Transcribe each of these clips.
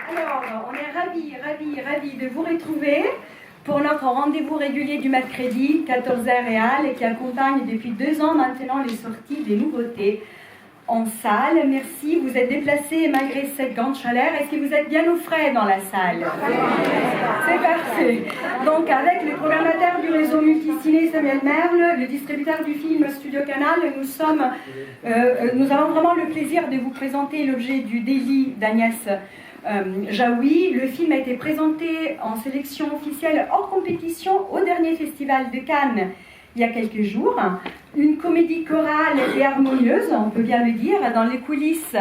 Alors, on est ravis de vous retrouver pour notre rendez-vous régulier du mercredi, 14h réal, et qui accompagne depuis 2 ans maintenant les sorties des nouveautés en salle. Merci, vous êtes déplacés malgré cette grande chaleur. Est-ce que vous êtes bien au frais dans la salle? C'est parfait. Donc, avec le programmateur du réseau Multiciné, Samuel Merle, le distributeur du film Studio Canal, nous avons vraiment le plaisir de vous présenter l'objet du délit d'Agnès Jaoui. Le film a été présenté en sélection officielle hors compétition au dernier festival de Cannes il y a quelques jours. Une comédie chorale et harmonieuse, on peut bien le dire, dans les coulisses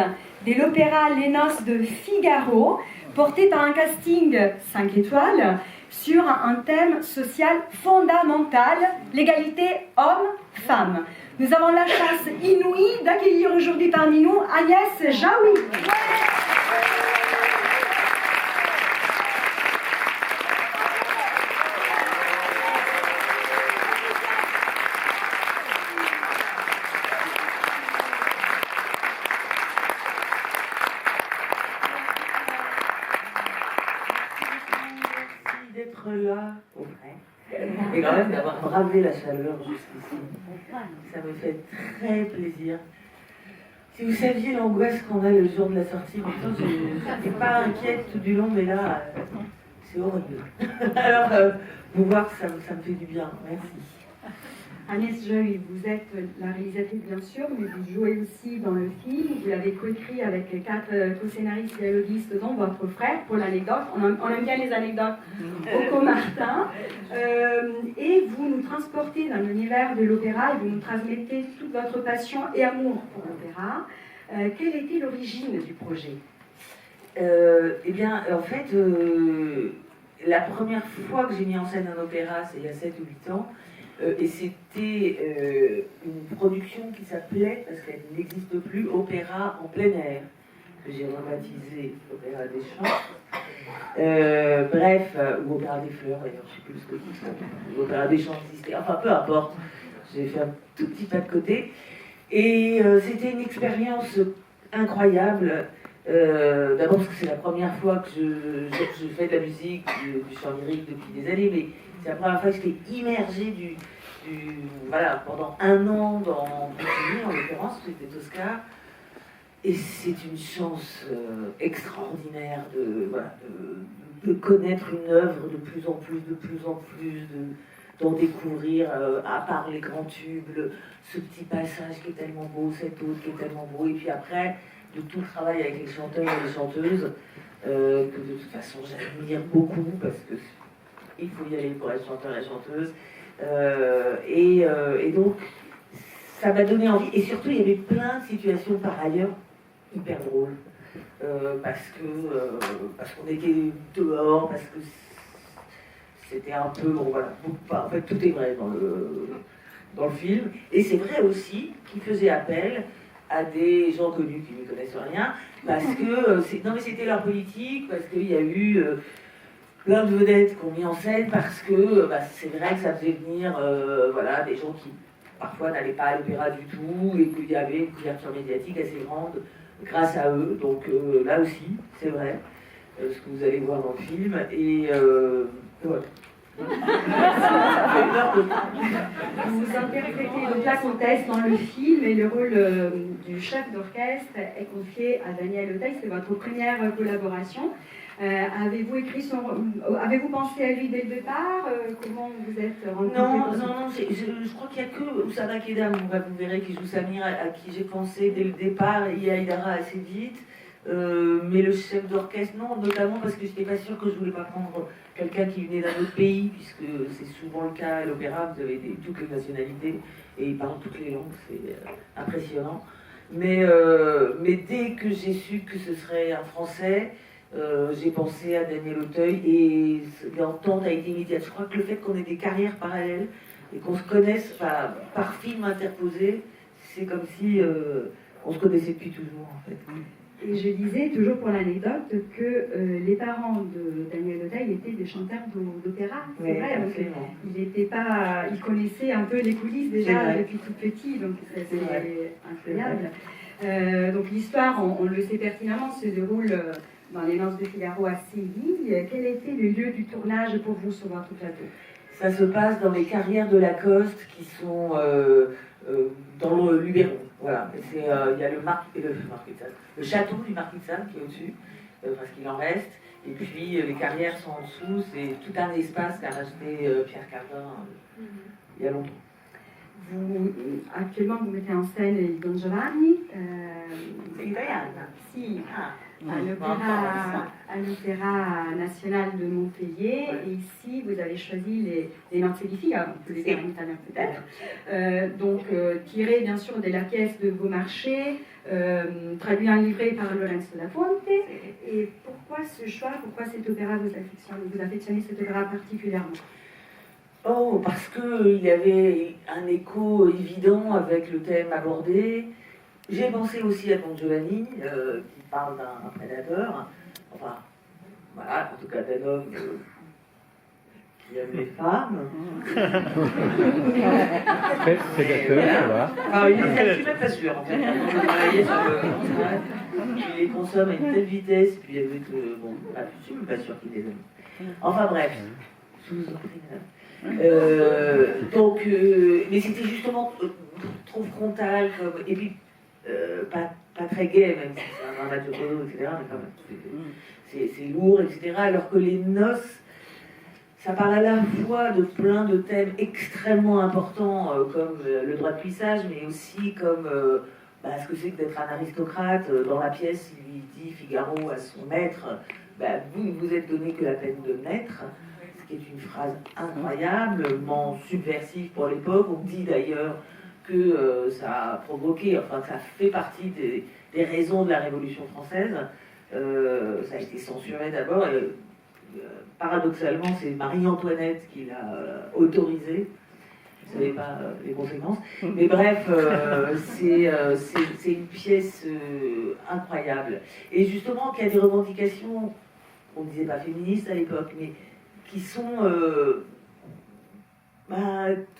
de l'opéra Les Noces de Figaro, porté par un casting 5 étoiles sur un thème social fondamental, l'égalité homme-femme. Nous avons la chance inouïe d'accueillir aujourd'hui parmi nous Agnès Jaoui. Là, au frais, et quand même d'avoir bravé la chaleur jusqu'ici. Ça me fait très plaisir. Si vous saviez l'angoisse qu'on a le jour de la sortie, pourtant je n'étais pas inquiète tout du long, mais là, c'est horrible. Alors, vous voir, ça me fait du bien. Merci. Agnès Jaoui, vous êtes la réalisatrice bien sûr, mais vous jouez aussi dans le film. Vous l'avez coécrit avec 4 co-scénaristes dialoguistes, dont votre frère, pour l'anecdote. On aime bien les anecdotes. Coco Martin. Et vous nous transportez dans l'univers de l'opéra et vous nous transmettez toute votre passion et amour pour l'opéra. Quelle était l'origine du projet? Eh bien, en fait, la première fois que j'ai mis en scène un opéra, c'est il y a 7 ou 8 ans. Et c'était une production qui s'appelait, parce qu'elle n'existe plus, Opéra en plein air, que j'ai rebaptisé Opéra des Champs. Ou Opéra des Fleurs, d'ailleurs, je ne sais plus ce que c'est. Opéra des Champs existait, enfin peu importe. J'ai fait un tout petit pas de côté. Et c'était une expérience incroyable. D'abord parce que c'est la première fois que je fais de la musique, du chant lyrique depuis des années, mais c'est la première fois que j'étais immergée voilà, pendant 1 an dans Puccini, en l'occurrence, c'était Tosca. Et c'est une chance extraordinaire de connaître une œuvre de plus en plus, d'en découvrir, à part les grands tubes, ce petit passage qui est tellement beau, cet autre qui est tellement beau, et puis après, de tout le travail avec les chanteurs et les chanteuses, que de toute façon j'admire beaucoup, parce que il faut y aller pour être chanteur et chanteuse. Et donc, ça m'a donné envie. Et surtout, il y avait plein de situations par ailleurs hyper drôles. Parce qu'on était dehors, parce que c'était un peu... Bon, voilà. En fait, tout est vrai dans le film. Et c'est vrai aussi qu'il faisait appel à des gens connus qui ne connaissent rien, parce que... non, mais c'était leur politique, parce qu'il y a eu... plein de vedettes qu'on mis en scène parce que c'est vrai que ça faisait venir des gens qui parfois n'allaient pas à l'opéra du tout et qu'il y avait une couverture médiatique assez grande grâce à eux. Donc là aussi, c'est vrai, ce que vous allez voir dans le film. Et voilà. Vous interprétez donc la comtesse dans le film et le rôle du chef d'orchestre est confié à Daniel Auteuil. C'est votre première collaboration. Avez-vous pensé à lui dès le départ? Comment vous êtes rencontrés? Non, je crois qu'il n'y a que Oussama Kedam, vous verrez, qui joue Samir, à qui j'ai pensé dès le départ, et Aïdara assez vite. Mais le chef d'orchestre, non, notamment parce que je n'étais pas sûre que je ne voulais pas prendre quelqu'un qui venait d'un autre pays, puisque c'est souvent le cas à l'opéra, vous avez toutes les nationalités, et ils parlent toutes les langues, c'est impressionnant. Mais dès que j'ai su que ce serait un Français, j'ai pensé à Daniel Auteuil et l'entente a été immédiate. Je crois que le fait qu'on ait des carrières parallèles et qu'on se connaisse par film interposé, c'est comme si on se connaissait depuis toujours en fait. Et je disais, toujours pour l'anecdote, que les parents de Daniel Auteuil étaient des chanteurs d'opéra. C'est vrai, il connaissait un peu les coulisses déjà depuis tout petit, donc c'est incroyable. Donc l'histoire, on le sait pertinemment, se déroule dans les Noces de Figaro à Séville. Quel était le lieu du tournage pour vous sur votre plateau? Ça se passe dans les carrières de Lacoste qui sont dans le Luberon. Voilà. Il y a le château du Marquis de Sade qui est au-dessus, parce qu'il en reste. Et puis les carrières sont en dessous. C'est tout un espace qu'a racheté Pierre Cardin il y a longtemps. Actuellement, vous mettez en scène il Don Giovanni. C'est italien. Si, à l'Opéra National de Montpellier. Ouais. Et ici, vous avez choisi les Nozze di Figaro, on peut les dire en italien peut-être. Donc, tiré bien sûr de la pièce de Beaumarchais, traduit en livret par Lorenzo da Ponte. Et pourquoi ce choix, pourquoi cet opéra vous affectionnez cet opéra particulièrement? Oh, parce qu'il y avait un écho évident avec le thème abordé. J'ai pensé aussi à Don Giovanni, qui parle d'un prédateur. Enfin, voilà, en tout cas d'un homme qui aime les femmes. Prédateur, voilà. Je suis même pas sûre, en fait. On a travaillé sur le... Il les consomme à une telle vitesse, puis avec bon, je suis même pas sûre qu'il les aime. Enfin bref, je vous en prie, madame. Mais c'était justement trop frontal, et puis pas très gai, même si c'est un match de polo, etc. Mais quand même, c'est lourd, etc. Alors que les noces, ça parle à la fois de plein de thèmes extrêmement importants, comme le droit de cuissage, mais aussi comme ce que c'est que d'être un aristocrate. Dans la pièce, il lui dit Figaro à son maître, vous ne vous êtes donné que la peine de naître. Qui est une phrase incroyablement subversive pour l'époque. On dit d'ailleurs que ça a provoqué, enfin ça fait partie des raisons de la Révolution française. Ça a été censuré d'abord, et paradoxalement c'est Marie-Antoinette qui l'a autorisé. Je ne savais pas les conséquences. Mais bref, c'est une pièce incroyable. Et justement, qu'il y a des revendications, on ne disait pas féministes à l'époque, mais qui sont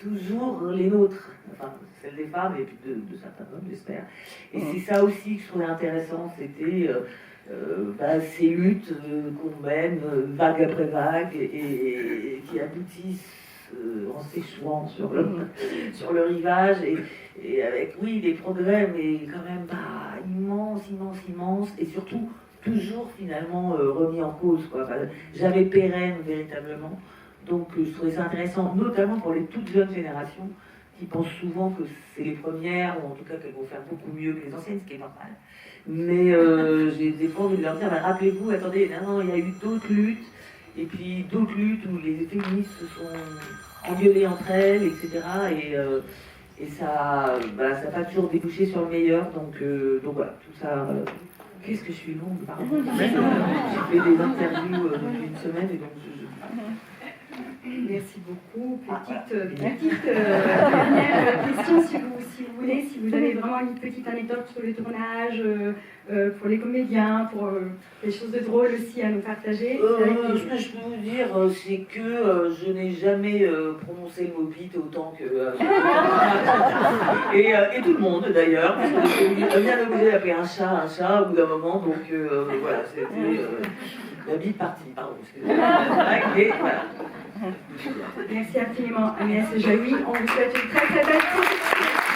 toujours les nôtres, enfin celles des femmes et puis de certains hommes, j'espère. Et c'est ça aussi que je trouvais intéressant, c'était ces luttes qu'on mène vague après vague et qui aboutissent en s'échouant sur le rivage et avec, oui, des progrès, mais quand même immense, et surtout toujours finalement remis en cause, quoi. Enfin, jamais pérenne véritablement. Donc je trouvais ça intéressant, notamment pour les toutes jeunes générations qui pensent souvent que c'est les premières, ou en tout cas qu'elles vont faire beaucoup mieux que les anciennes, ce qui est normal. Mais j'ai des fois envie de leur dire, rappelez-vous, attendez, non, il y a eu d'autres luttes, et puis d'autres luttes où les féministes se sont engueulées entre elles, etc. Et ça n'a pas toujours débouché sur le meilleur, donc voilà, tout ça... Qu'est-ce que je suis longue, pardon. J'ai fait des interviews depuis une semaine et donc Merci beaucoup. Petite dernière question, si vous voulez, si vous avez vraiment une petite anecdote sur le tournage, pour les comédiens, pour des choses de drôles aussi à nous partager. Ce que je peux vous dire, c'est que je n'ai jamais prononcé le mot bite autant que... et tout le monde d'ailleurs, parce que bien obligé d'appeler un chat au bout d'un moment, donc voilà, c'était la bite partie, pardon, excusez-moi. Et voilà. Merci infiniment Agnès Jaoui, on vous souhaite une très très belle continuation.